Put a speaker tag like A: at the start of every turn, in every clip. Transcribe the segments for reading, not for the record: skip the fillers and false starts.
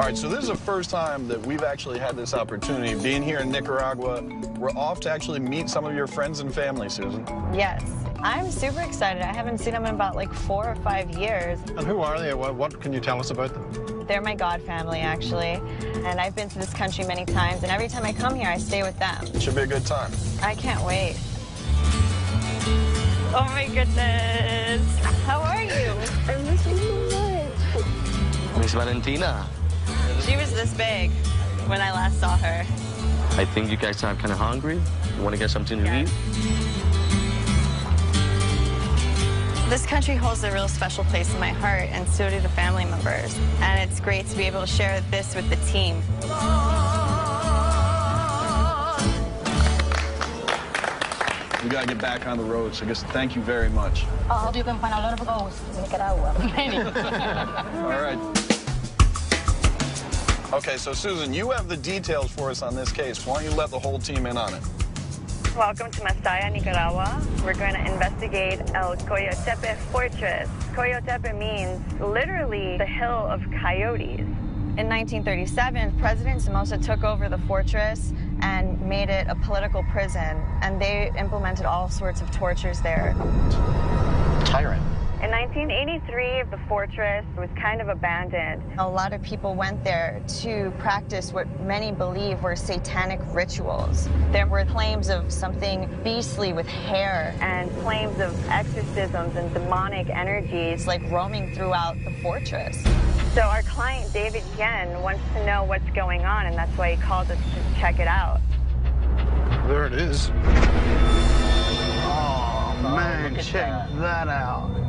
A: right, so this is the first time that we've actually had this opportunity. Being here in Nicaragua, we're off to actually meet some of your friends and family, Susan.
B: Yes. I'm super excited. I haven't seen them in about like 4 or 5 years.
C: And who are they? What can you tell us about them?
B: They're my god family, actually. And I've been to this country many times, and every time I come here, I stay with them.
A: It should be a good time.
B: I can't wait. Oh my goodness. How are you?
D: I miss you so much.
E: Miss Valentina.
B: She was this big when I last saw her.
E: I think you guys are kind of hungry. You want to get something to eat?
B: This country holds a real special place in my heart, and so do the family members. And it's great to be able to share this with the team.
A: We gotta get back on the road, so I guess thank you very much.
D: Oh, you can find a lot of ghosts in Nicaragua.
A: All right. Okay, so Susan, you have the details for us on this case. Why don't you let the whole team in on it?
B: Welcome to Masaya, Nicaragua. We're going to investigate El Coyotepe Fortress. Coyotepe means literally the hill of coyotes. In 1937, President Somoza took over the fortress and made it a political prison, and they implemented all sorts of tortures there.
C: Tyrant.
B: In 1983, the fortress was kind of abandoned. A lot of people went there to practice what many believe were satanic rituals. There were claims of something beastly with hair and claims of exorcisms and demonic energies like roaming throughout the fortress. So our client, David Yen, wants to know what's going on, and that's why he called us to check it out.
C: There it is. Oh, man, check that out.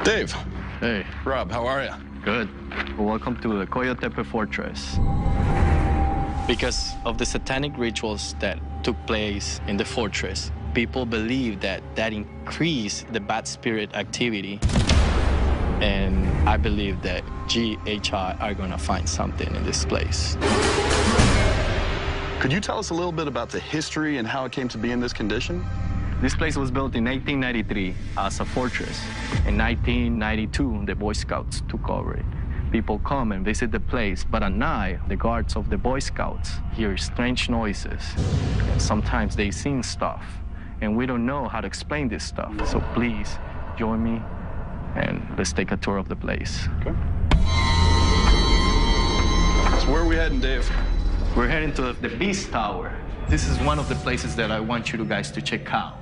A: Dave.
E: Hey.
A: Rob, how are you?
E: Good. Welcome to the Coyotepe Fortress. Because of the satanic rituals that took place in the fortress, people believe that increased the bad spirit activity. And I believe that GHI are gonna find something in this place.
A: Could you tell us a little bit about the history and how it came to be in this condition?
E: This place was built in 1893 as a fortress. In 1992, the Boy Scouts took over it. People come and visit the place, but at night, the guards of the Boy Scouts hear strange noises. Sometimes they sing stuff, and we don't know how to explain this stuff. So please, join me, and let's take a tour of the place.
A: Okay. So where are we heading, Dave?
E: We're heading to the Beast Tower. This is one of the places that I want you guys to check out.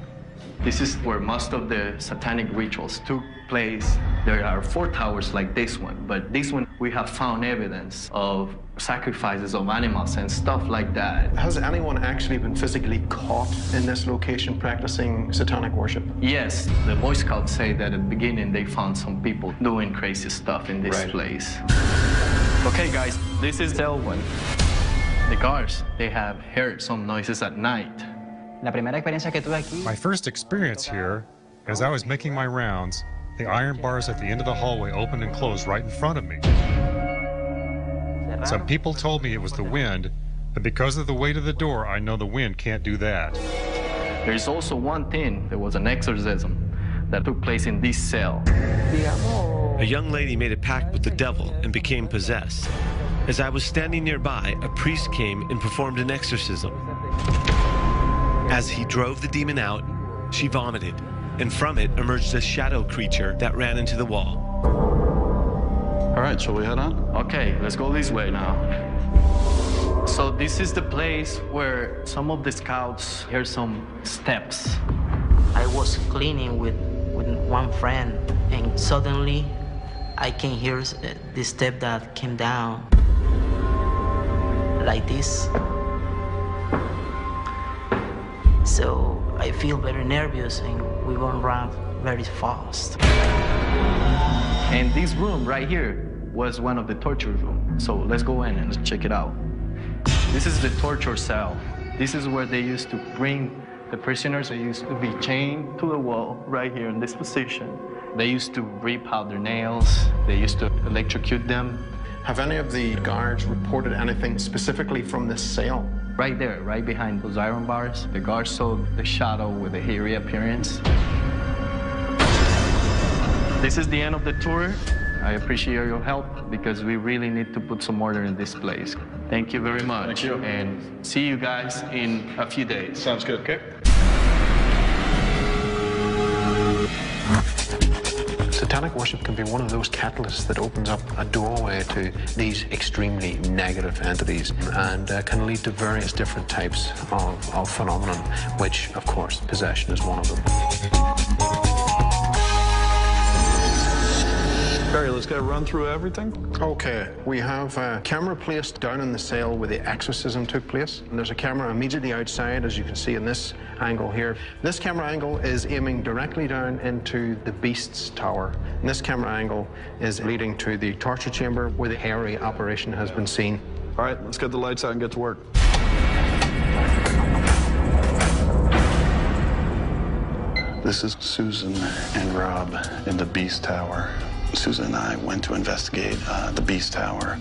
E: This is where most of the satanic rituals took place. There are 4 towers like this one, but this one we have found evidence of sacrifices of animals and stuff like that.
C: Has anyone actually been physically caught in this location practicing satanic worship?
E: Yes, the Boy Scouts say that at the beginning they found some people doing crazy stuff in this place. Okay, guys, this is cell 1. The guards, they have heard some noises at night.
F: My first experience here, as I was making my rounds, the iron bars at the end of the hallway opened and closed right in front of me. Some people told me it was the wind, but because of the weight of the door, I know the wind can't do that.
E: There is also one thing, there was an exorcism that took place in this cell.
G: A young lady made a pact with the devil and became possessed. As I was standing nearby, a priest came and performed an exorcism. As he drove the demon out, she vomited, and from it emerged a shadow creature that ran into the wall.
A: All right, shall we head on?
E: Okay, let's go this way now. So this is the place where some of the scouts hear some steps.
H: I was cleaning with one friend, and suddenly I can hear the step that came down like this. So I feel very nervous, and we won't run very fast.
E: And this room right here was one of the torture rooms. So let's go in and check it out. This is the torture cell. This is where they used to bring the prisoners. They used to be chained to the wall right here in this position. They used to rip out their nails. They used to electrocute them.
C: Have any of the guards reported anything specifically from this cell?
E: Right there, right behind those iron bars, the guards saw the shadow with the hairy appearance. This is the end of the tour. I appreciate your help because we really need to put some order in this place. Thank you very much.
A: Thank you.
E: And see you guys in a few days.
A: Sounds good.
E: Okay.
C: Satanic worship can be one of those catalysts that opens up a doorway to these extremely negative entities and can lead to various different types of phenomenon, which, of course, possession is one of them.
A: Barry, let's go run through everything.
C: Okay, we have a camera placed down in the cell where the exorcism took place. And there's a camera immediately outside, as you can see in this angle here. This camera angle is aiming directly down into the Beast's tower. And this camera angle is leading to the torture chamber where the hairy apparition has been seen.
A: All right, let's get the lights out and get to work. This is Susan and Rob in the Beast Tower. Susan and I went to investigate the Beast Tower,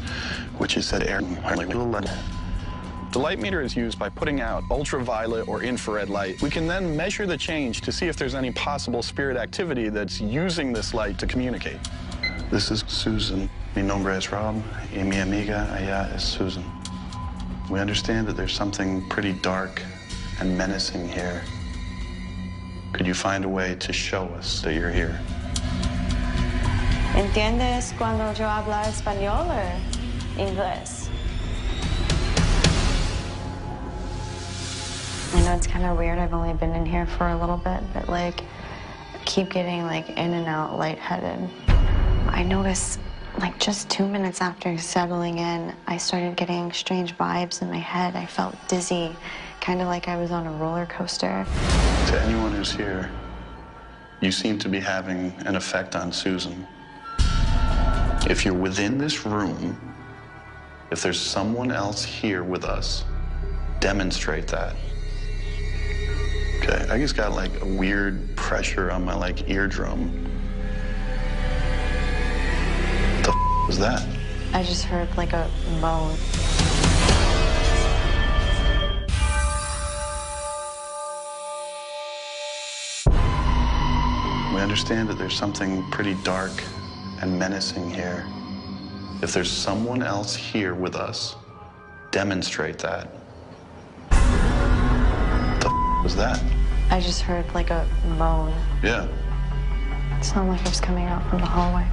A: which is at air. The light meter is used by putting out ultraviolet or infrared light. We can then measure the change to see if there's any possible spirit activity that's using this light to communicate. This is Susan. Mi nombre es Rob, y mi amiga allá es Susan. We understand that there's something pretty dark and menacing here. Could you find a way to show us that you're here?
B: ¿Entiendes cuando yo hablo español o inglés? I know it's kind of weird. I've only been in here for a little bit, but like, I keep getting like in and out lightheaded. I noticed like just 2 minutes after settling in, I started getting strange vibes in my head. I felt dizzy, kind of like I was on a roller coaster.
A: To anyone who's here, you seem to be having an effect on Susan. If you're within this room, if there's someone else here with us, demonstrate that. Okay, I just got like a weird pressure on my like eardrum. What the f was that?
B: I just heard like a moan.
A: We understand that there's something pretty dark and menacing here. If there's someone else here with us, demonstrate that. What the f was that?
B: I just heard like a moan.
A: Yeah.
B: It sounded like it was coming out from the hallway.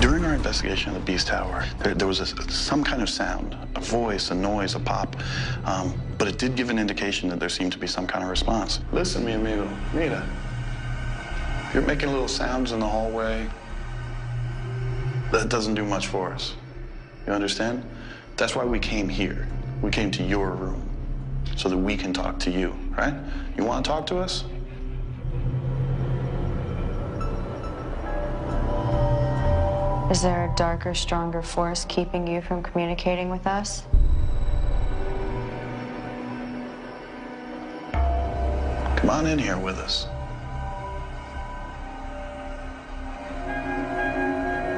A: During our investigation of the Beast Tower, there was some kind of sound, a voice, a noise, a pop, but it did give an indication that there seemed to be some kind of response. Listen, mi amigo, mira. You're making little sounds in the hallway. That doesn't do much for us. You understand? That's why we came here. We came to your room so that we can talk to you, right? You want to talk to us?
B: Is there a darker, stronger force keeping you from communicating with us?
A: Come on in here with us.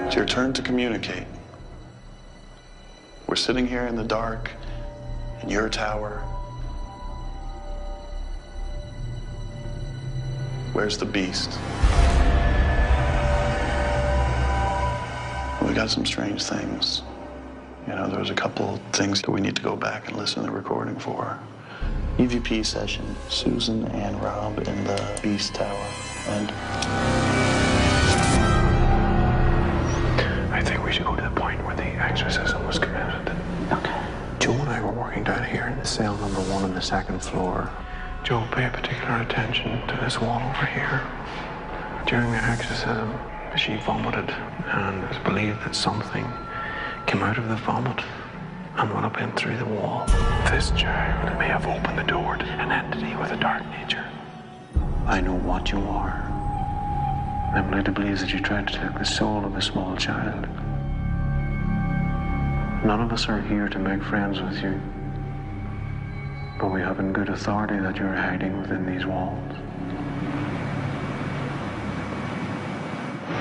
A: It's your turn to communicate. We're sitting here in the dark, in your tower. Where's the beast? We got some strange things. You know, there was a couple things that we need to go back and listen to the recording for. EVP session, Susan and Rob in the Beast Tower, and...
C: I think we should go to the point where the exorcism was committed.
B: Okay.
C: Joe and I were working down here in the cell number 1 on the 2nd floor. Joe, pay particular attention to this wall over here. During the exorcism, she vomited, and it was believed that something came out of the vomit and went up in through the wall. This child may have opened the door to an entity with a dark nature. I know what you are. I'm led to believe that you tried to take the soul of a small child. None of us are here to make friends with you, but we have in good authority that you're hiding within these walls.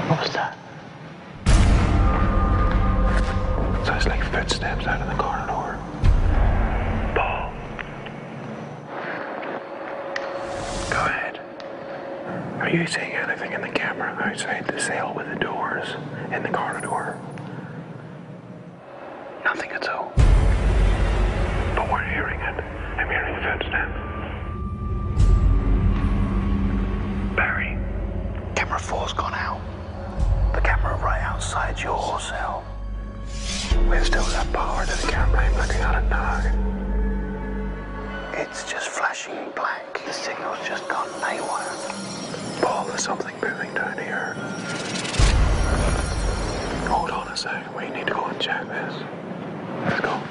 C: What was that? Sounds like footsteps out of the corridor. Paul. Go ahead. Are you seeing anything in the camera outside the cell with the doors in the corridor? Nothing at all. But we're hearing it. I'm hearing footsteps. Barry. Camera 4's gone out. The camera right outside your cell. We've still got power to the camera. I'm looking at it now. It's just flashing black. The signal's just gone haywire. Paul, there's something moving down here. Hold on a sec. We need to go and check this. Let's go.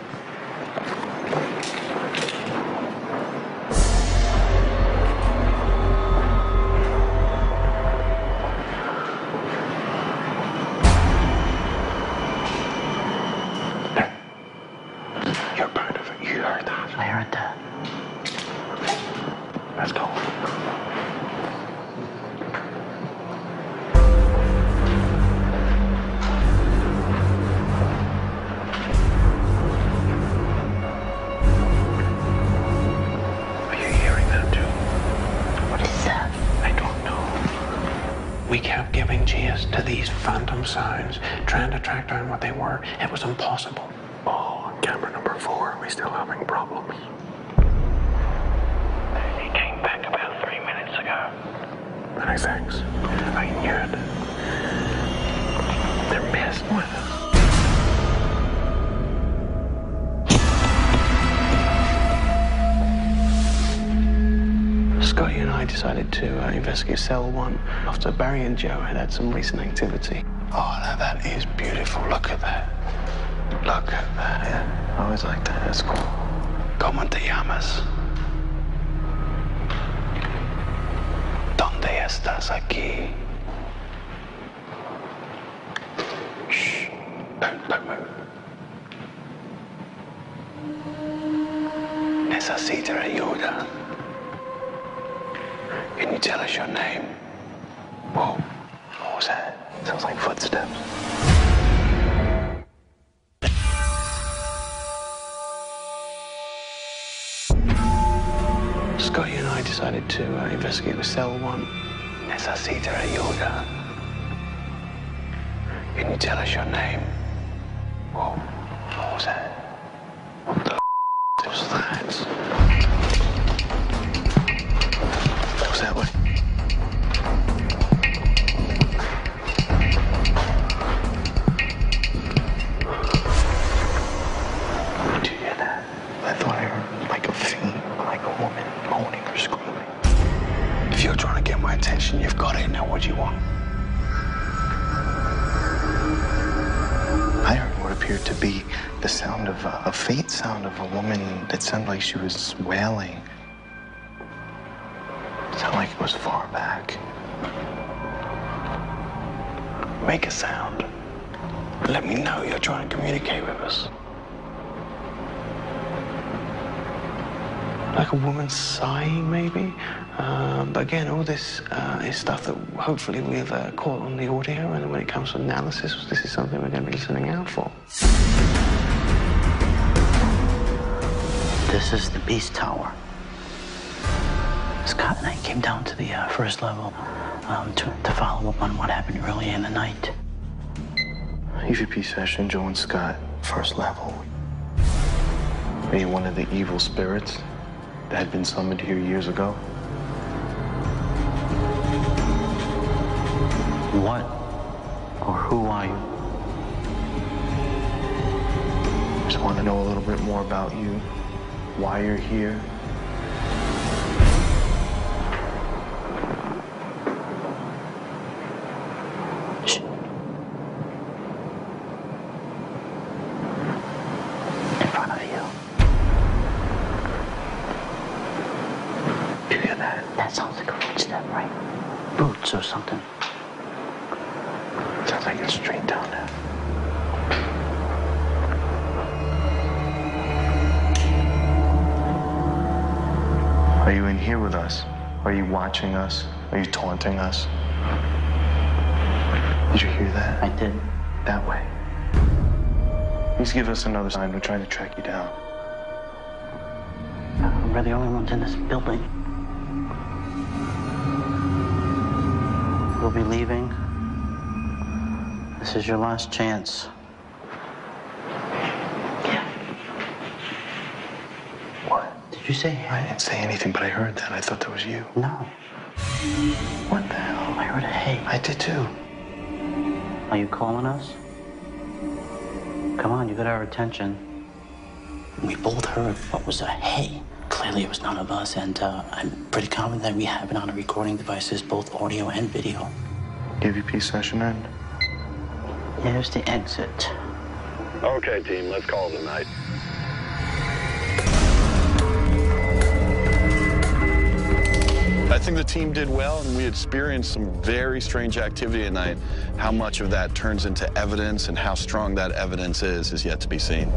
C: You're part of it. You heard that.
H: I heard that.
C: Let's go. Are you hearing that too?
H: What is that?
C: I don't know. We kept giving chase to these phantom sounds, trying to track down what they were. It was impossible. Oh, camera number 4, we're still having problems. He came back about 3 minutes ago. Many thanks. I knew it. They're messing with us. Scotty and I decided to investigate cell 1 after Barry and Joe had some recent activity. Oh, now that is beautiful. Look at that. Look at that.
A: Yeah, I always liked that. That's cool.
C: ¿Cómo te llamas? ¿Dónde estás aquí? Shh. Don't move. Necesito ayuda. Can you tell us your name? Whoa. What was that? Sounds like footsteps. Scotty and I decided to investigate with cell 1. Necesito ayuda. Can you tell us your name? Whoa. What was that? What the was that? What was that way? Did you hear that?
A: I thought I heard like a fiend, like a woman moaning or screaming.
C: If you're trying to get my attention, you've got it. Now what do you want?
A: I heard what appeared to be the sound of a faint sound of a woman that sounded like she was wailing. It sounded like it was far back.
C: Make a sound. Let me know you're trying to communicate with us. Like a woman sighing, maybe? But again, all this is stuff that hopefully we've caught on the audio, and when it comes to analysis, this is something we're going to be listening out for.
H: This is the Beast Tower. Scott and I came down to the first level to follow up on what happened earlier in the night.
A: EVP session, Joe and Scott, first level. Are you one of the evil spirits that had been summoned here years ago?
H: What or who are you?
A: Just want to know a little bit more about you, why you're here.
H: Shh. In front of you.
C: You hear that?
H: That sounds like a footstep, right? Boots or something.
C: Sounds like it's straight down there.
A: Are you in here with us? Are you watching us? Are you taunting us?
C: Did you hear that?
H: I did.
C: That way. Please give us another sign. We're trying to track you down.
H: We're the only ones in this building. We'll be leaving. This is your last chance.
C: What?
H: Did you say hey?
C: I didn't say anything, but I heard that. I thought that was you.
H: No.
C: What the hell?
H: I heard a hey.
C: I did too.
H: Are you calling us? Come on, you got our attention. We both heard what was a hey. Clearly it was none of us, and I'm pretty confident that we have it on our recording devices, both audio and video.
C: EVP session end.
H: Here's the exit.
I: Okay, team, let's call it a night.
A: I think the team did well, and we experienced some very strange activity at night. How much of that turns into evidence and how strong that evidence is yet to be seen.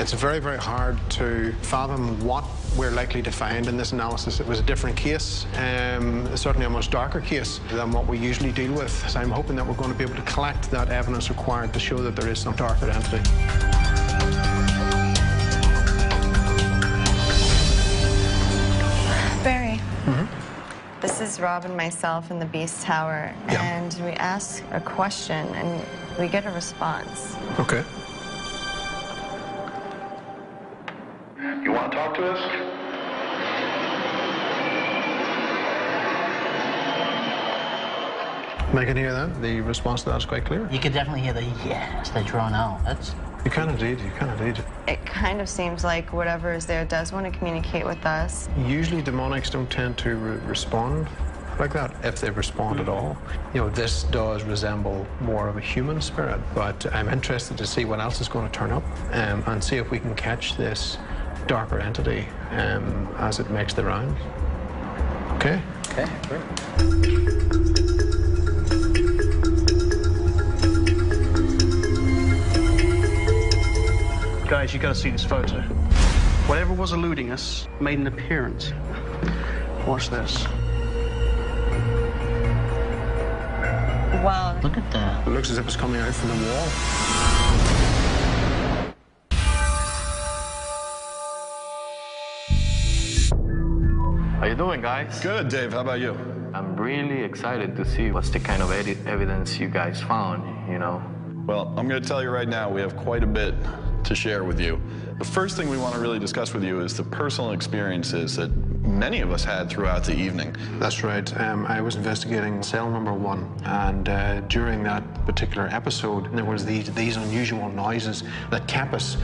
C: It's very, very hard to fathom what we're likely to find in this analysis. It was a different case, certainly a much darker case than what we usually deal with. So I'm hoping that we're going to be able to collect that evidence required to show that there is some darker entity.
B: Barry. This is Rob and myself in the Beast Tower, and we ask a question and we get a response.
C: Okay.
I: You want to talk to us?
C: I can hear that. The response to that is quite clear.
H: You could definitely hear the yes, they drawn out. That's...
C: You can indeed, you can indeed.
B: It kind of seems like whatever is there does want to communicate with us.
C: Usually demonics don't tend to respond like that, if they respond at all. You know, this does resemble more of a human spirit, but I'm interested to see what else is going to turn up and see if we can catch this darker entity as it makes the rounds. Okay?
H: Okay, great.
J: Guys, you gotta see this photo. Whatever was eluding us made an appearance. Watch this.
B: Wow.
H: Look at that.
C: It looks as if it's coming out from the wall.
E: How you doing, guys?
A: Good, Dave. How about you?
E: I'm really excited to see what's the kind of evidence you guys found, you know?
A: Well, I'm going to tell you right now, we have quite a bit to share with you. The first thing we want to really discuss with you is the personal experiences that many of us had throughout the evening.
C: That's right. I was investigating cell number 1, and during that particular episode, there was these unusual noises that kept us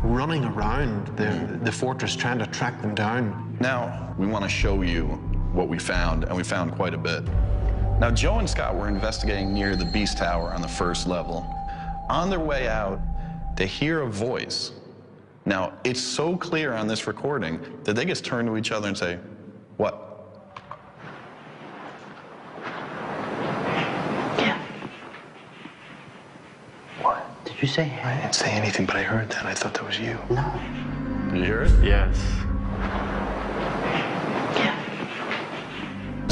C: running around the fortress, trying to track them down.
A: Now, we want to show you what we found, and we found quite a bit. Now, Joe and Scott were investigating near the Beast Tower on the first level. On their way out, they hear a voice. Now, it's so clear on this recording that they just turn to each other and say, "What?"
H: Yeah.
C: What?
H: Did you say
C: I
H: hey?
C: didn't say anything, but I heard that. I thought that was you.
H: No.
A: Did you hear it?
E: Yes.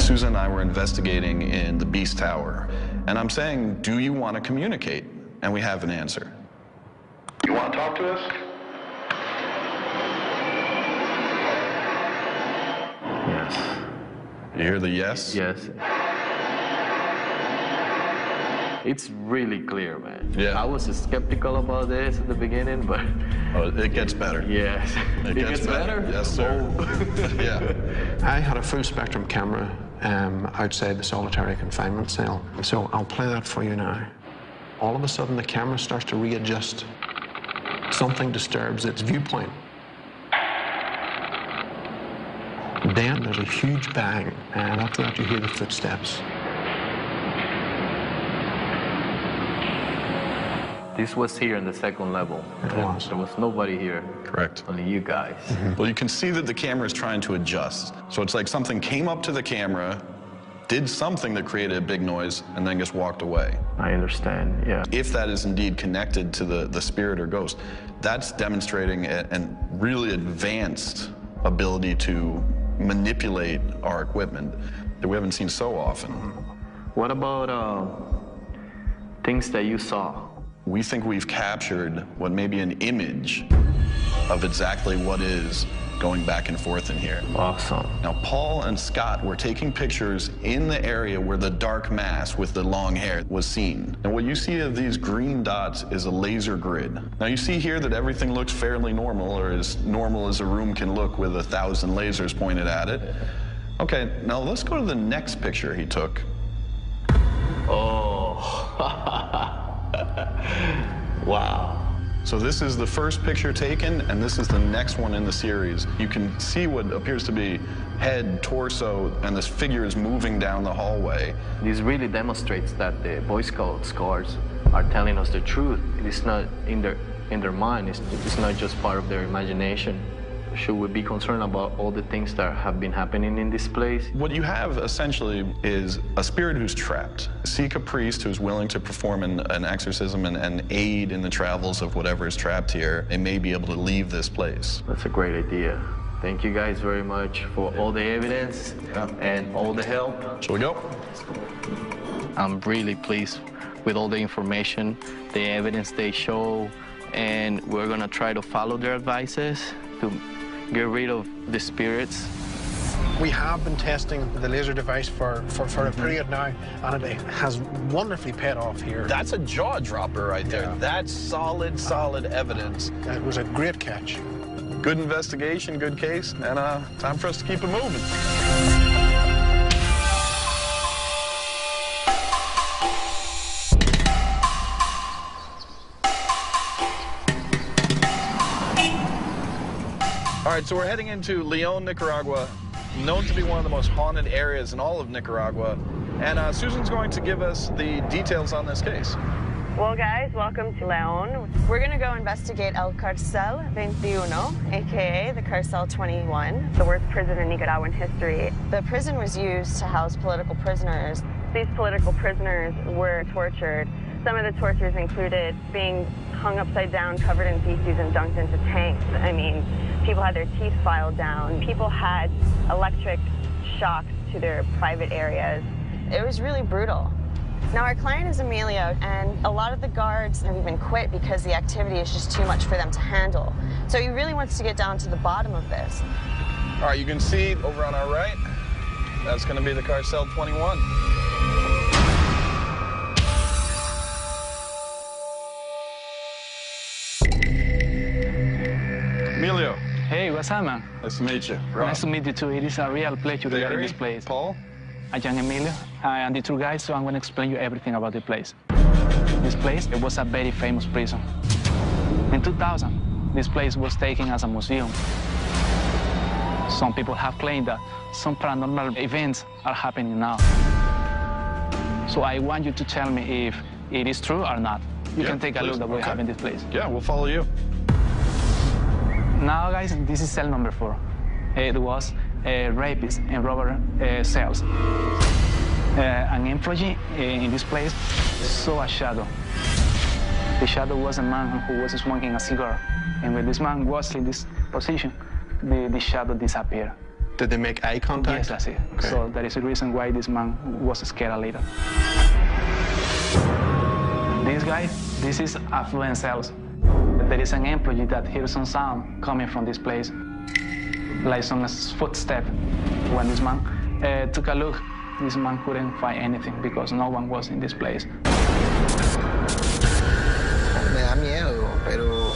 A: Susan and I were investigating in the Beast Tower, and I'm saying, do you want to communicate? And we have an answer.
I: You want to talk to us?
E: Yes.
A: You hear the yes?
E: Yes. It's really clear, man.
A: Yeah.
E: I was skeptical about this at the beginning, but...
A: Oh, it gets better.
E: Yes.
A: It gets better. Yes, sir.
E: Oh.
A: Yeah.
C: I had a full spectrum camera outside the solitary confinement cell. So I'll play that for you now. All of a sudden, the camera starts to readjust. Something disturbs its viewpoint. Then there's a huge bang, and after that, you hear the footsteps.
E: This was here in the second level.
C: It was.
E: There was nobody here.
A: Correct.
E: Only you guys.
A: Well, you can see that the camera is trying to adjust. So it's like something came up to the camera, did something that created a big noise and then just walked away.
E: I understand, yeah.
A: If that is indeed connected to the spirit or ghost, that's demonstrating a really advanced ability to manipulate our equipment that we haven't seen so often.
E: What about things that you saw?
A: We think we've captured what may be an image of exactly what is going back and forth in here.
E: Awesome.
A: Now, Paul and Scott were taking pictures in the area where the dark mass with the long hair was seen. And what you see of these green dots is a laser grid. Now, you see here that everything looks fairly normal, or as normal as a room can look with 1,000 lasers pointed at it. Okay, now let's go to the next picture he took.
E: Oh. Wow.
A: So this is the first picture taken, and this is the next one in the series. You can see what appears to be head, torso, and this figure is moving down the hallway.
E: This really demonstrates that the Boy Scout scars are telling us the truth. It is not in their mind. It's not just part of their imagination. Should we be concerned about all the things that have been happening in this place?
A: What you have essentially is a spirit who's trapped. Seek a priest who's willing to perform an exorcism and aid in the travels of whatever is trapped here. They may be able to leave this place.
E: That's a great idea. Thank you guys very much for all the evidence and all the help.
A: Shall we go?
E: I'm really pleased with all the information, the evidence they show, and we're gonna try to follow their advices to get rid of the spirits.
J: We have been testing the laser device for a period now, and it has wonderfully paid off here.
A: That's a jaw dropper right there. Yeah. That's solid evidence.
J: It was a great catch.
A: Good investigation, good case, and time for us to keep it moving. All right, so we're heading into Leon, Nicaragua, known to be one of the most haunted areas in all of Nicaragua. And Susan's going to give us the details on this case.
B: Well, guys, welcome to Leon. We're going to go investigate El Carcel 21, a.k.a. the Carcel 21, the worst prison in Nicaraguan history. The prison was used to house political prisoners. These political prisoners were tortured. Some of the tortures included being hung upside down, covered in feces, and dunked into tanks. I mean, people had their teeth filed down. People had electric shocks to their private areas. It was really brutal. Now, our client is Emilio, and a lot of the guards have even quit because the activity is just too much for them to handle. So he really wants to get down to the bottom of this.
A: All right, you can see over on our right, that's going to be the Carcel 21. Emilio.
K: Hey, what's up, man?
A: Nice to meet you. Rob.
K: Nice to meet you, too. It is a real pleasure to be in this place.
A: Paul?
K: I'm Emilio. I am the tour guide, so I'm going to explain you everything about the place. This place, it was a very famous prison. In 2000, this place was taken as a museum. Some people have claimed that some paranormal events are happening now. So I want you to tell me if it is true or not. You can take a look at what we have in this place.
A: Yeah, we'll follow you.
K: Now, guys, this is cell number 4. It was rapists and robber cells. An employee in this place saw a shadow. The shadow was a man who was smoking a cigar. And when this man was in this position, the shadow disappeared.
J: Did they make eye contact?
K: Yes, that's it. Okay. So that is the reason why this man was scared later. This guy, this is affluent cells. There is an employee that hears some sound coming from this place, like some footstep. When this man took a look, this man couldn't find anything because no one was in this place.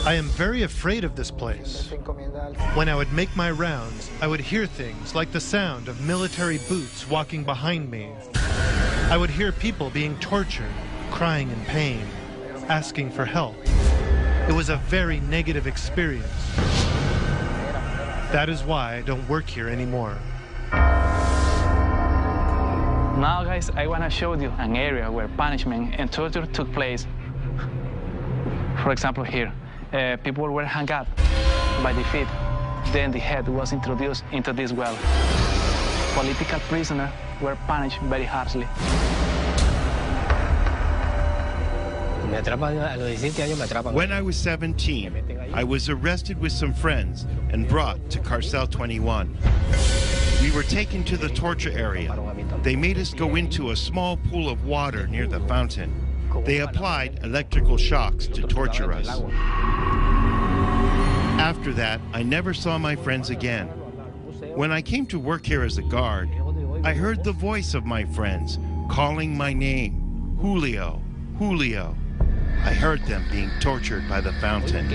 L: I am very afraid of this place. When I would make my rounds, I would hear things like the sound of military boots walking behind me. I would hear people being tortured, crying in pain, asking for help. It was a very negative experience. That is why I don't work here anymore.
K: Now, guys, I want to show you an area where punishment and torture took place. For example, here, people were hung up by the feet. Then the head was introduced into this well. Political prisoners were punished very harshly.
G: When I was 17, I was arrested with some friends and brought to Carcel 21. We were taken to the torture area. They made us go into a small pool of water near the fountain. They applied electrical shocks to torture us. After that, I never saw my friends again. When I came to work here as a guard, I heard the voice of my friends calling my name, Julio, Julio. I heard them being tortured by the fountain.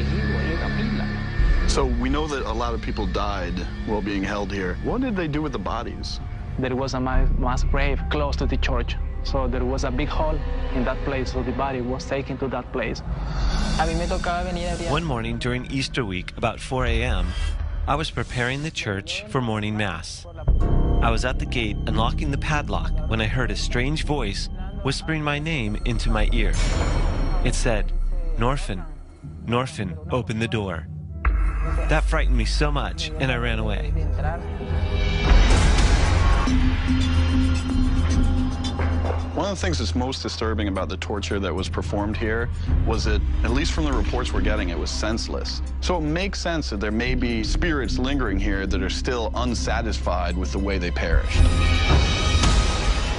A: So we know that a lot of people died while being held here. What did they do with the bodies?
K: There was a mass grave close to the church. So there was a big hole in that place, so the body was taken to that place.
G: One morning during Easter week, about 4 a.m., I was preparing the church for morning mass. I was at the gate unlocking the padlock when I heard a strange voice whispering my name into my ear. It said, "Norfin, Norfin, open the door." That frightened me so much, and I ran away.
A: One of the things that's most disturbing about the torture that was performed here was that, at least from the reports we're getting, it was senseless. So it makes sense that there may be spirits lingering here that are still unsatisfied with the way they perished.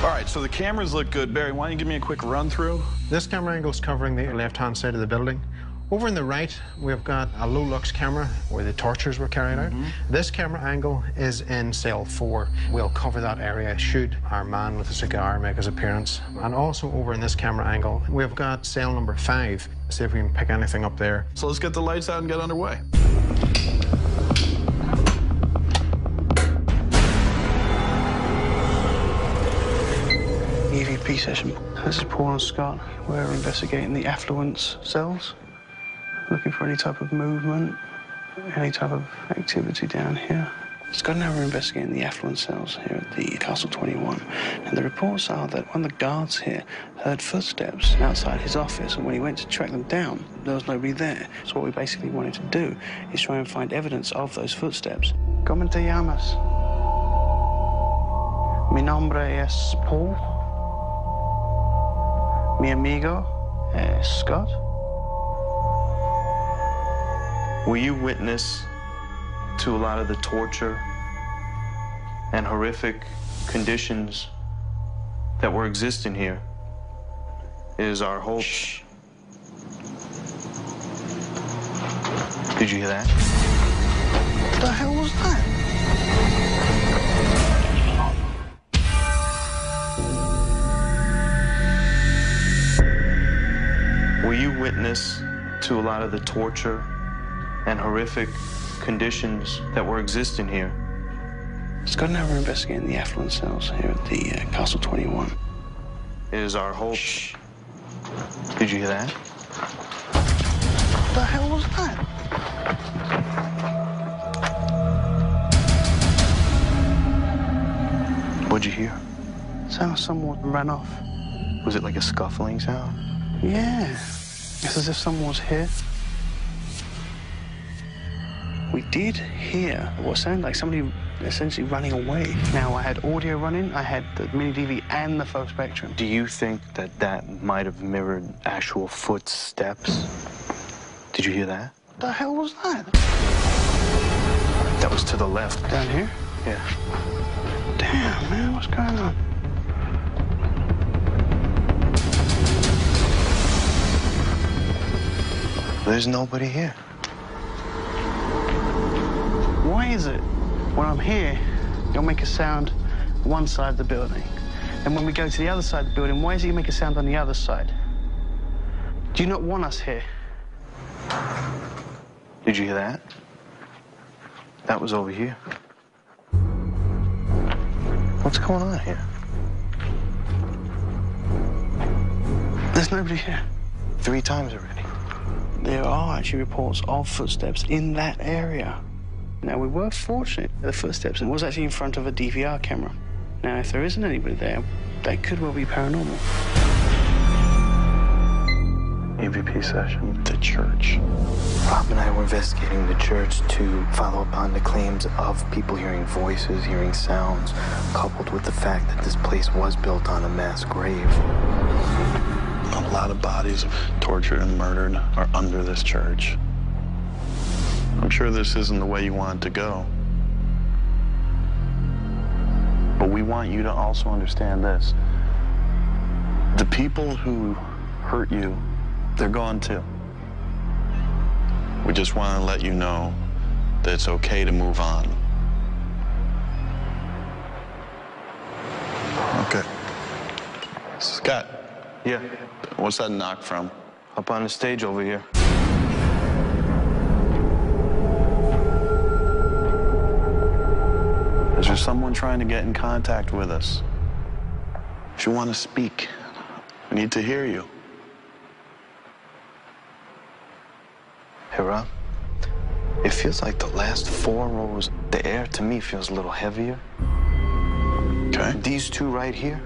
A: All right, so the cameras look good. Barry, why don't you give me a quick run through?
C: This camera angle is covering the left-hand side of the building. Over on the right, we've got a low-lux camera where the tortures were carried out. This camera angle is in cell 4. We'll cover that area should our man with a cigar make his appearance. And also over in this camera angle, we've got cell number 5. See if we can pick anything up there.
A: So let's get the lights out and get underway.
J: EVP session. This is Paul and Scott. We're investigating the affluence cells. Looking for any type of movement, any type of activity down here. Scott and I were investigating the affluent cells here at the Castle 21, and the reports are that one of the guards here heard footsteps outside his office, and when he went to track them down, there was nobody there. So what we basically wanted to do is try and find evidence of those footsteps. ¿Cómo te llamas? Mi nombre es Paul. Mi amigo es Scott.
M: Were you witness to a lot of the torture and horrific conditions that were existing here? It is our hope. Shh. Did you hear that?
J: What the hell was that?
M: Were you witness to a lot of the torture and horrific conditions that were existing here?
J: Scott and I were investigating the affluent cells here at the Castle 21.
M: It is our hope. Shh. Did you hear that?
J: What the hell was that?
M: What'd you hear?
J: Sound like someone ran off.
M: Was it like a scuffling sound?
J: Yeah. It's as if someone was here. We did hear what sounded like somebody essentially running away. Now, I had audio running, I had the mini DV and the faux spectrum.
M: Do you think that that might have mirrored actual footsteps? Did you hear that?
J: What the hell was that?
M: That was to the left.
J: Down here?
M: Yeah.
J: Damn, man, what's going on?
M: There's nobody here.
J: Why is it when I'm here, you'll make a sound one side of the building, and when we go to the other side of the building, why is it you make a sound on the other side? Do you not want us here?
M: Did you hear that? That was over here. What's going on here?
J: There's nobody here.
M: 3 times already.
J: There are actually reports of footsteps in that area. Now, we were fortunate. The footsteps was actually in front of a DVR camera. Now, if there isn't anybody there, that could well be paranormal.
A: EVP session. The church.
C: Rob and I were investigating the church to follow upon the claims of people hearing voices, hearing sounds, coupled with the fact that this place was built on a mass grave.
A: A lot of bodies tortured and murdered are under this church. I'm sure this isn't the way you want it to go. But we want you to also understand this. The people who hurt you, they're gone too. We just want to let you know that it's okay to move on. Okay. Scott.
M: Yeah.
A: What's that knock from?
M: Up on the stage over here.
A: Is there someone trying to get in contact with us? If you want to speak, we need to hear you.
C: Hey, Rob. It feels like the last 4 rows, the air to me feels a little heavier.
A: Okay.
C: These 2 right here,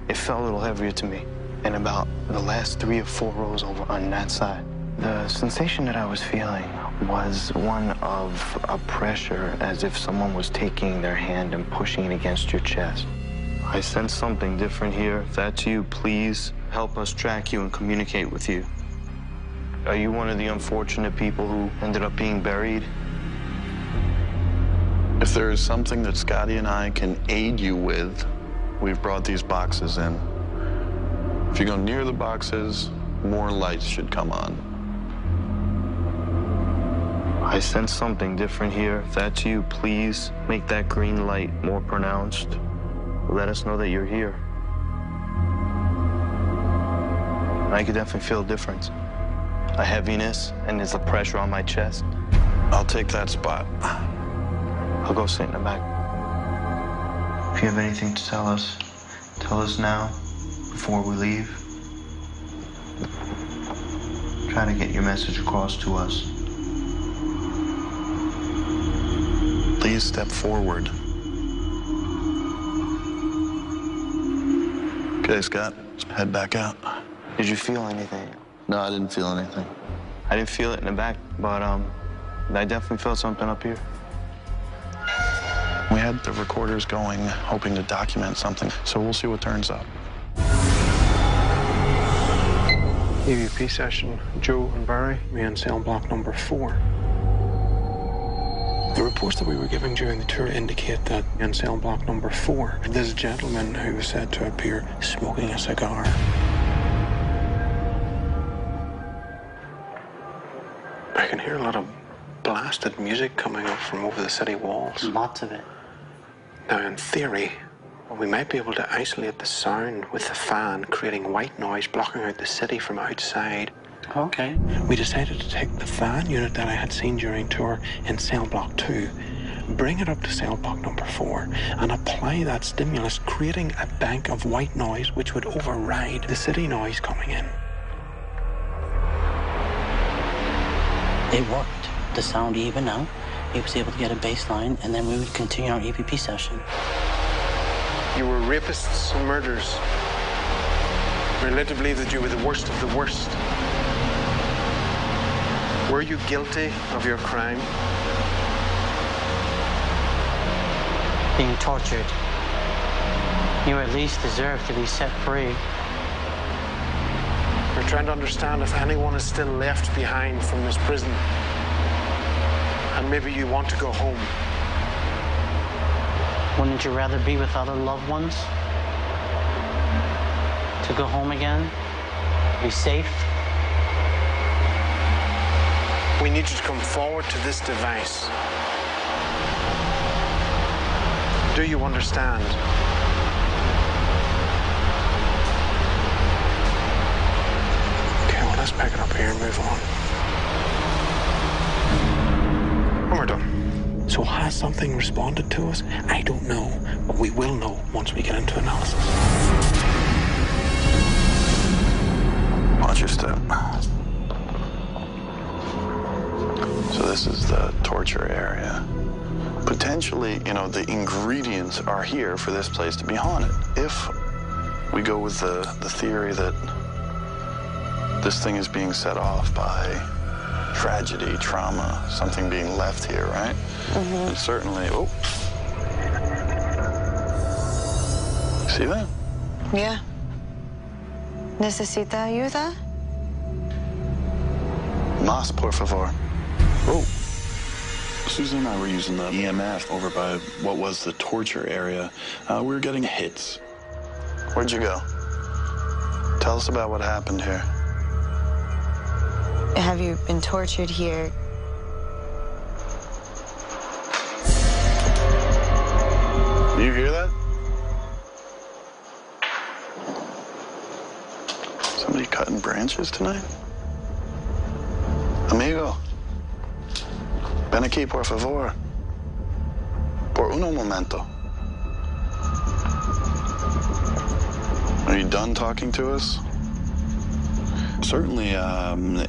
C: it felt a little heavier to me. And about the last 3 or 4 rows over on that side. The sensation that I was feeling was one of a pressure, as if someone was taking their hand and pushing it against your chest.
M: I sense something different here. If that's you, please help us track you and communicate with you. Are you one of the unfortunate people who ended up being buried?
A: If there is something that Scotty and I can aid you with, we've brought these boxes in. If you go near the boxes, more lights should come on.
M: I sense something different here. If that's you, please make that green light more pronounced. Let us know that you're here. I could definitely feel a difference. A heaviness, and there's a pressure on my chest.
A: I'll take that spot.
M: I'll go sit in the back. If you have anything to tell us now, before we leave. Try to get your message across to us.
A: Please step forward. Okay, Scott, let's head back out.
C: Did you feel anything?
A: No, I didn't feel anything.
M: I didn't feel it in the back, but I definitely felt something up here.
A: We had the recorders going, hoping to document something, so we'll see what turns up.
J: EVP session, Joe and Barry, me in cell block number 4. The reports that we were giving during the tour indicate that in cell block number 4, there's a gentleman who was said to appear smoking a cigar. I can hear a lot of blasted music coming up from over the city walls.
H: Lots of it.
J: Now, in theory, we might be able to isolate the sound with the fan, creating white noise, blocking out the city from outside.
H: Okay.
J: We decided to take the fan unit that I had seen during tour in cell block 2, bring it up to cell block number 4, and apply that stimulus, creating a bank of white noise which would override the city noise coming in.
H: It worked. The sound evened out. He was able to get a bass line, and then we would continue our EVP session.
J: You were rapists and murderers. We're led to believe that you were the worst of the worst. Were you guilty of your crime?
H: Being tortured. You at least deserve to be set free.
J: We're trying to understand if anyone is still left behind from this prison. And maybe you want to go home.
H: Wouldn't you rather be with other loved ones? To go home again? Be safe?
J: We need you to come forward to this device. Do you understand? Okay, well, let's pick it up here and move on. And we're done. So has something responded to us? I don't know, but we will know once we get into analysis.
A: Watch your step. So this is the torture area. Potentially, the ingredients are here for this place to be haunted. If we go with the theory that This thing is being set off by tragedy, trauma, something being left here, right?
B: Mm-hmm.
A: And certainly, oh. See that?
B: Yeah. ¿Necesita ayuda?
A: Mas, por favor. Oh. Susan and I were using the EMF over by what was the torture area. We were getting hits. Where'd you go? Tell us about what happened here.
B: Have you been tortured here?
A: Do you hear that? Somebody cutting branches tonight? Amigo. Ven aquí, por favor. Por un momento. Are you done talking to us? Certainly,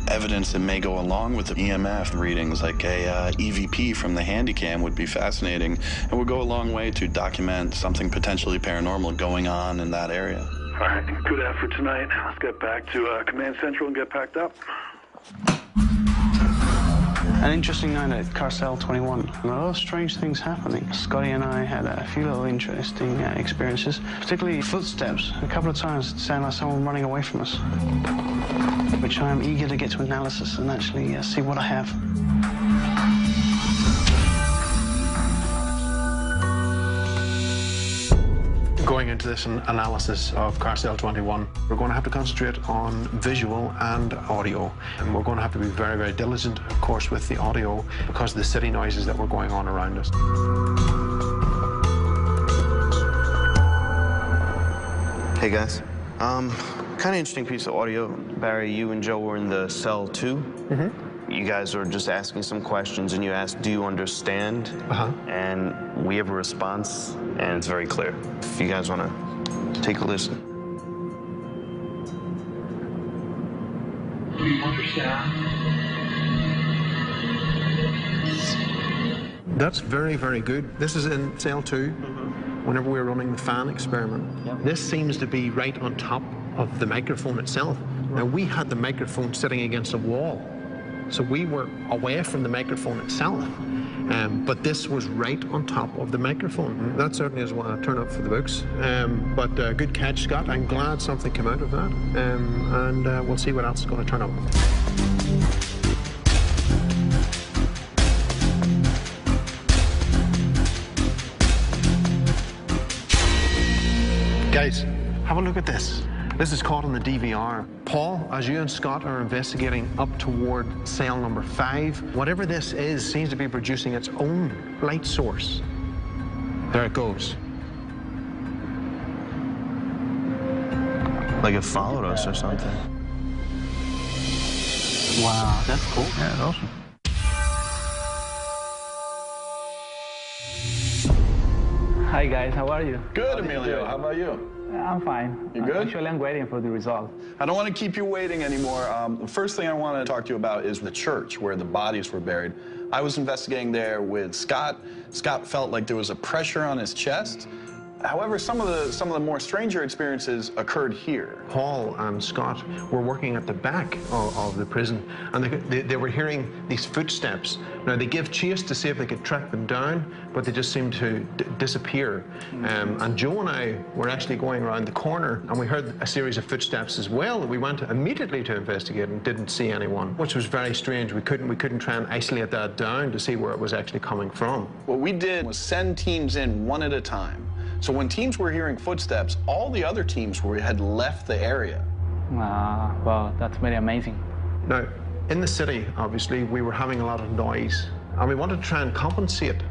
A: evidence that may go along with the EMF readings, like a EVP from the Handycam, would be fascinating and would go a long way to document something potentially paranormal going on in that area.
I: All right, good effort tonight. Let's get back to Command Central and get packed up.
J: An interesting night at Carcel 21, and a lot of strange things happening. Scotty and I had a few little interesting experiences, particularly footsteps. A couple of times it sounded like someone running away from us, which I'm eager to get to analysis and actually see what I have.
C: Going into this analysis of Carcel 21, we're going to have to concentrate on visual and audio. And we're going to have to be very, very diligent, of course, with the audio because of the city noises that were going on around us.
M: Hey, guys. Kind of interesting piece of audio. Barry, you and Joe were in the cell 2.
C: Mm-hmm.
M: You guys were just asking some questions, and you asked, do you understand? And we have a response, and it's very clear. If you guys want to take a listen.
C: Do you understand? That's very, very good. This is in cell 2. Whenever we were running the fan experiment. This seems to be right on top of the microphone itself. Now, we had the microphone sitting against a wall. So we were away from the microphone itself, but this was right on top of the microphone. That certainly is what I turn up for the books. But good catch, Scott. I'm glad something came out of that, and we'll see what else is going to turn up. Guys, have a look at this. This is caught on the DVR. Paul, as you and Scott are investigating up toward cell number 5, whatever this is seems to be producing its own light source. There it goes.
M: Like it followed us or something.
H: Wow, that's cool.
J: Yeah, that's awesome.
K: Hi guys, how are you?
A: Good, Emilio. How about you?
K: I'm fine.
A: You good?
K: Actually, I'm waiting for the result.
A: I don't want to keep you waiting anymore. The first thing I want to talk to you about is the church where the bodies were buried. I was investigating there with Scott. Scott felt like there was a pressure on his chest. However, some of the more stranger experiences occurred here.
C: Paul and Scott were working at the back of the prison, and they were hearing these footsteps. Now, they gave chase to see if they could track them down, but they just seemed to disappear. And Joe and I were actually going around the corner, and we heard a series of footsteps as well. We went immediately to investigate and didn't see anyone, which was very strange. We couldn't try and isolate that down to see where it was actually coming from.
A: What we did was send teams in one at a time. So when teams were hearing footsteps, all the other teams had left the area.
K: Wow, that's very amazing.
C: Now, in the city, obviously, we were having a lot of noise, and we wanted to try and compensate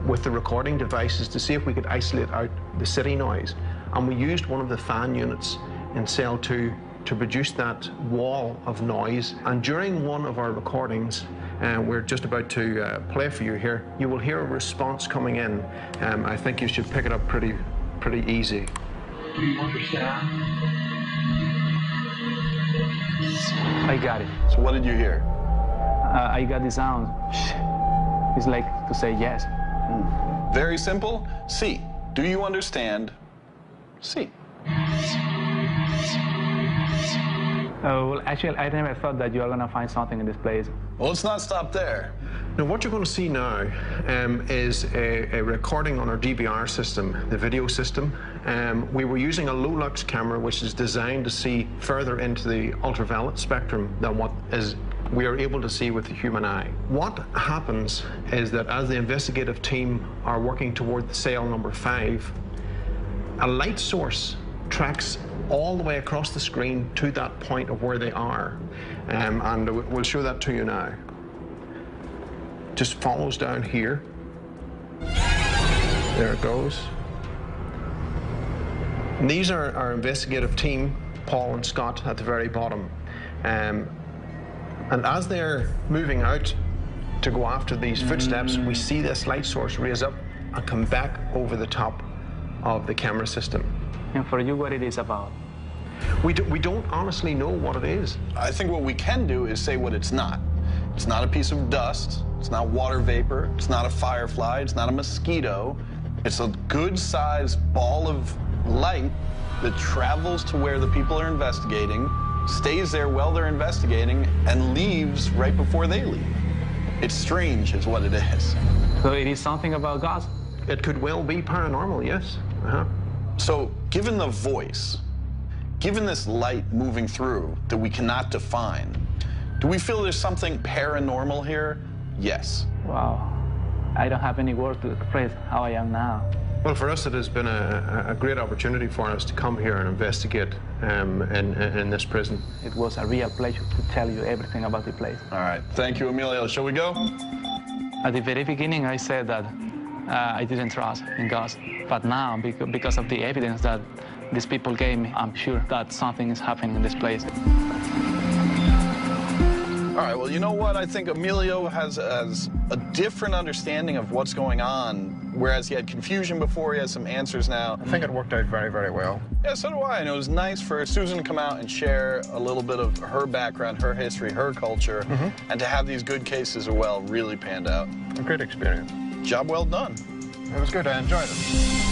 C: with the recording devices to see if we could isolate out the city noise. And we used one of the fan units in cell 2 to produce that wall of noise. And during one of our recordings, we're just about to play for you here, you will hear a response coming in. I think you should pick it up pretty easy.
N: Do you understand?
K: I got it.
A: So what did you hear?
K: I got the sound. It's like to say yes.
A: Very simple. C. Do you understand? C.
K: Well, actually, I never thought that you are going to find something in this place.
O: Well, let's not stop there.
C: Now, what you're going to see now is a recording on our DVR system, the video system. We were using a low-lux camera, which is designed to see further into the ultraviolet spectrum than what we are able to see with the human eye. What happens is that as the investigative team are working toward cell number 5, a light source tracks all the way across the screen to that point of where they are. And we'll show that to you now. Just follows down here. There it goes. And these are our investigative team, Paul and Scott, at the very bottom. And as they're moving out to go after these footsteps, we see this light source raise up and come back over the top of the camera system.
K: And for you, what it is about?
C: We don't honestly know what it is.
O: I think what we can do is say what it's not. It's not a piece of dust. It's not water vapor. It's not a firefly. It's not a mosquito. It's a good-sized ball of light that travels to where the people are investigating, stays there while they're investigating, and leaves right before they leave. It's strange is what it is.
K: So it is something about God?
C: It could well be paranormal, yes.
O: So given the voice, given this light moving through that we cannot define, do we feel there's something paranormal here? Yes.
K: Wow. I don't have any words to express how I am now.
C: Well, for us, it has been a great opportunity for us to come here and investigate in this prison.
K: It was a real pleasure to tell you everything about the place.
O: All right. Thank you, Emilio. Shall we go?
K: At the very beginning, I said that I didn't trust in God. But now, because of the evidence that these people gave me, I'm sure that something is happening in this place.
O: All right, well, you know what? I think Emilio has a different understanding of what's going on, whereas he had confusion before, he has some answers now.
C: I think it worked out very, very well.
O: Yeah, so do I. And it was nice for Susan to come out and share a little bit of her background, her history, her culture, and to have these good cases really panned out.
C: A great experience.
O: Job well done.
C: It was good. I enjoyed it.